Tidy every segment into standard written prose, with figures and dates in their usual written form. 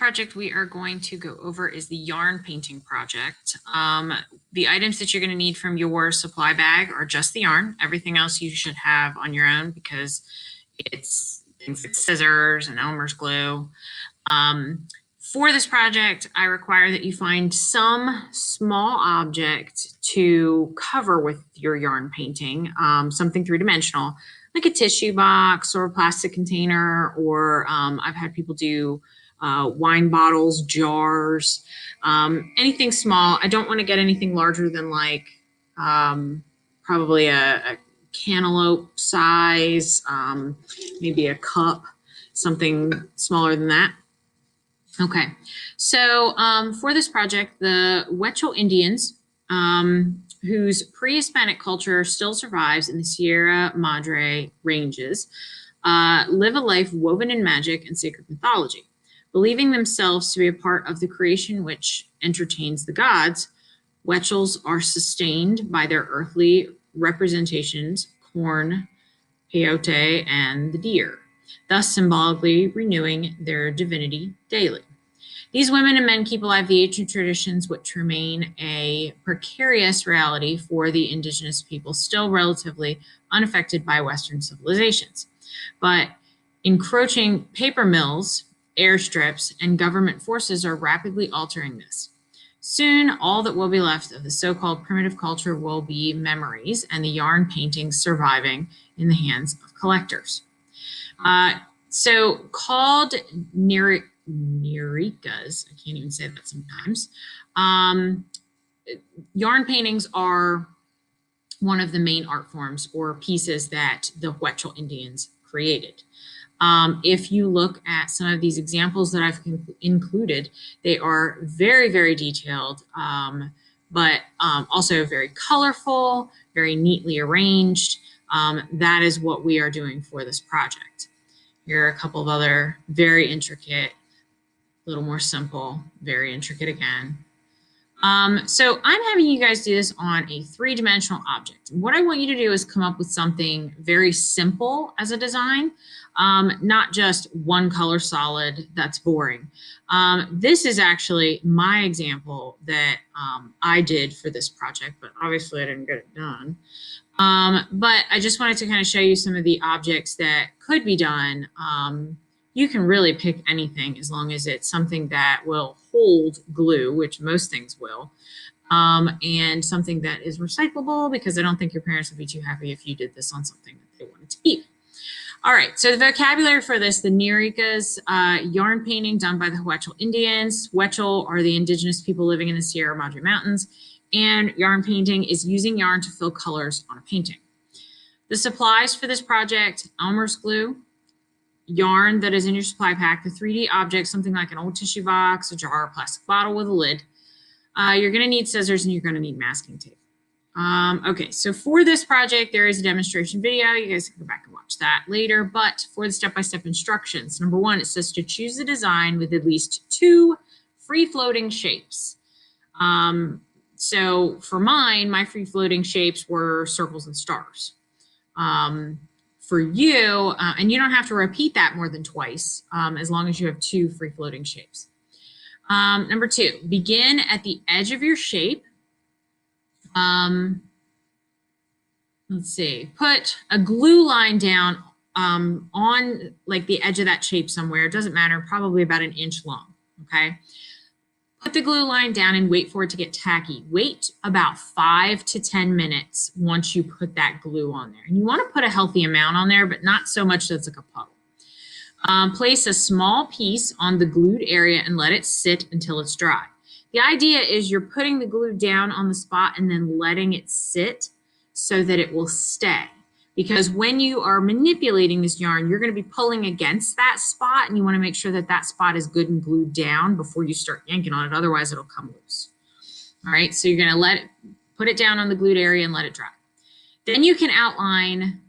project we are going to go over is the yarn painting project. The items that you're going to need from your supply bag are just the yarn. Everything else you should have on your own because it's things like scissors and Elmer's glue. For this project, I require that you find some small object to cover with your yarn painting, something three-dimensional, like a tissue box or a plastic container, or I've had people do wine bottles, jars, anything small. I don't want to get anything larger than like probably a cantaloupe size, maybe a cup, something smaller than that. Okay, so for this project, the Huechel Indians, whose pre-Hispanic culture still survives in the Sierra Madre ranges, live a life woven in magic and sacred mythology. Believing themselves to be a part of the creation which entertains the gods, Huechels are sustained by their earthly representations, corn, peyote, and the deer, thus symbolically renewing their divinity daily. These women and men keep alive the ancient traditions which remain a precarious reality for the indigenous people still relatively unaffected by Western civilizations. But encroaching paper mills, airstrips, and government forces are rapidly altering this. Soon, all that will be left of the so-called primitive culture will be memories and the yarn paintings surviving in the hands of collectors. So called Nerikas, I can't even say that sometimes. Yarn paintings are one of the main art forms or pieces that the Huechel Indians created. If you look at some of these examples that I've included, they are very, very detailed, but also very colorful, very neatly arranged. That is what we are doing for this project. Here are a couple of other very intricate, a little more simple, very intricate again. So I'm having you guys do this on a three-dimensional object. What I want you to do is come up with something very simple as a design, not just one color solid that's boring. This is actually my example that I did for this project, but obviously I didn't get it done. But I just wanted to kind of show you some of the objects that could be done. You can really pick anything as long as it's something that will hold glue, which most things will, and something that is recyclable, because I don't think your parents would be too happy if you did this on something that they wanted to keep. All right, so the vocabulary for this, the Nerikas, yarn painting done by the Huechel Indians. Huechel are the indigenous people living in the Sierra Madre Mountains, and yarn painting is using yarn to fill colors on a painting. The supplies for this project, Elmer's glue, yarn that is in your supply pack, the 3D object, something like an old tissue box, a jar, a plastic bottle with a lid. You're going to need scissors and you're going to need masking tape. Okay, so for this project, there is a demonstration video. You guys can go back and watch that later. But for the step-by-step instructions, number one, it says to choose a design with at least 2 free-floating shapes. So for mine, my free-floating shapes were circles and stars. For you, and you don't have to repeat that more than twice, as long as you have 2 free-floating shapes. Number 2, begin at the edge of your shape. Let's see, put a glue line down on like the edge of that shape somewhere. It doesn't matter, probably about 1 inch long, okay? Put the glue line down and wait for it to get tacky. Wait about 5 to 10 minutes once you put that glue on there. And you want to put a healthy amount on there, but not so much that it's like a puddle. Place a small piece on the glued area and let it sit until it's dry. The idea is you're putting the glue down on the spot and then letting it sit so that it will stay. Because when you are manipulating this yarn, you're going to be pulling against that spot, and you want to make sure that that spot is good and glued down before you start yanking on it. Otherwise, it'll come loose. All right, so you're going to put it down on the glued area and let it dry. Then you can outline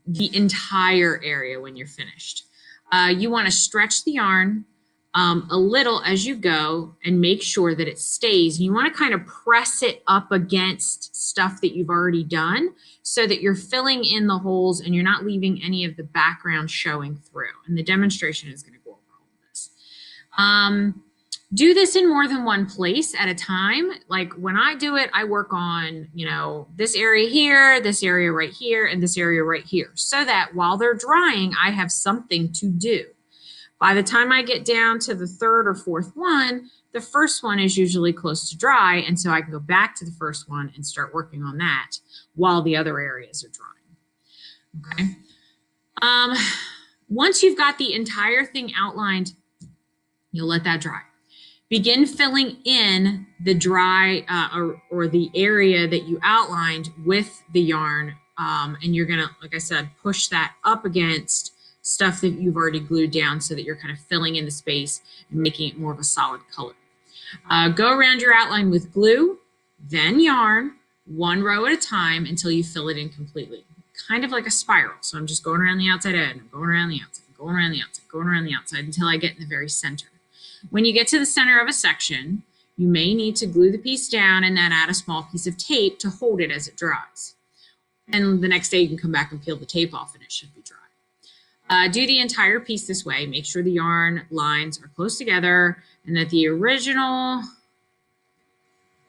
the entire area when you're finished. You want to stretch the yarn a little as you go and make sure that it stays. And you want to kind of press it up against stuff that you've already done so that you're filling in the holes and you're not leaving any of the background showing through. And the demonstration is going to go over all of this. Do this in more than one place at a time. Like when I do it, I work on, this area here, this area right here, and this area right here, so that while they're drying, I have something to do. By the time I get down to the third or fourth one, the first one is usually close to dry, and so I can go back to the first one and start working on that while the other areas are drying. Okay. Once you've got the entire thing outlined, you'll let that dry. Begin filling in the dry or the area that you outlined with the yarn. And you're gonna, like I said, push that up against stuff that you've already glued down so that you're kind of filling in the space and making it more of a solid color. Go around your outline with glue, then yarn, one row at a time until you fill it in completely. Kind of like a spiral. So I'm just going around the outside edge, I'm going around the outside, going around the outside, going around the outside until I get in the very center. When you get to the center of a section, you may need to glue the piece down and then add a small piece of tape to hold it as it dries. And the next day you can come back and peel the tape off and it should be dry. Do the entire piece this way. Make sure the yarn lines are close together and that the original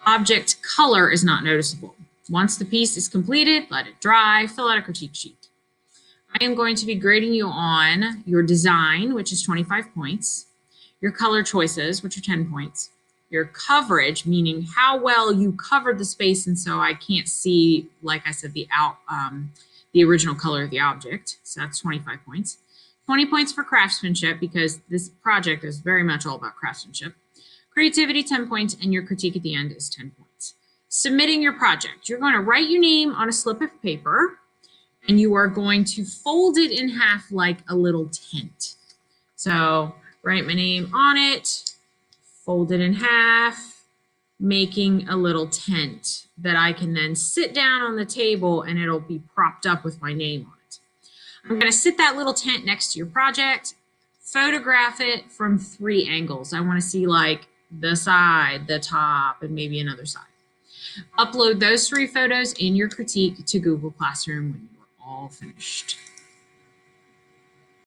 object color is not noticeable. Once the piece is completed, let it dry, fill out a critique sheet. I am going to be grading you on your design, which is 25 points. Your color choices, which are 10 points, your coverage, meaning how well you covered the space, and so I can't see, like I said, the original color of the object, so that's 25 points. 20 points for craftsmanship, because this project is very much all about craftsmanship. Creativity, 10 points, and your critique at the end is 10 points. Submitting your project, you're going to write your name on a slip of paper, and you are going to fold it in half like a little tent. So write my name on it, fold it in half, making a little tent that I can then sit down on the table and it'll be propped up with my name on it. I'm going to sit that little tent next to your project, photograph it from 3 angles. I want to see like the side, the top, and maybe another side. Upload those 3 photos in your critique to Google Classroom when you're all finished.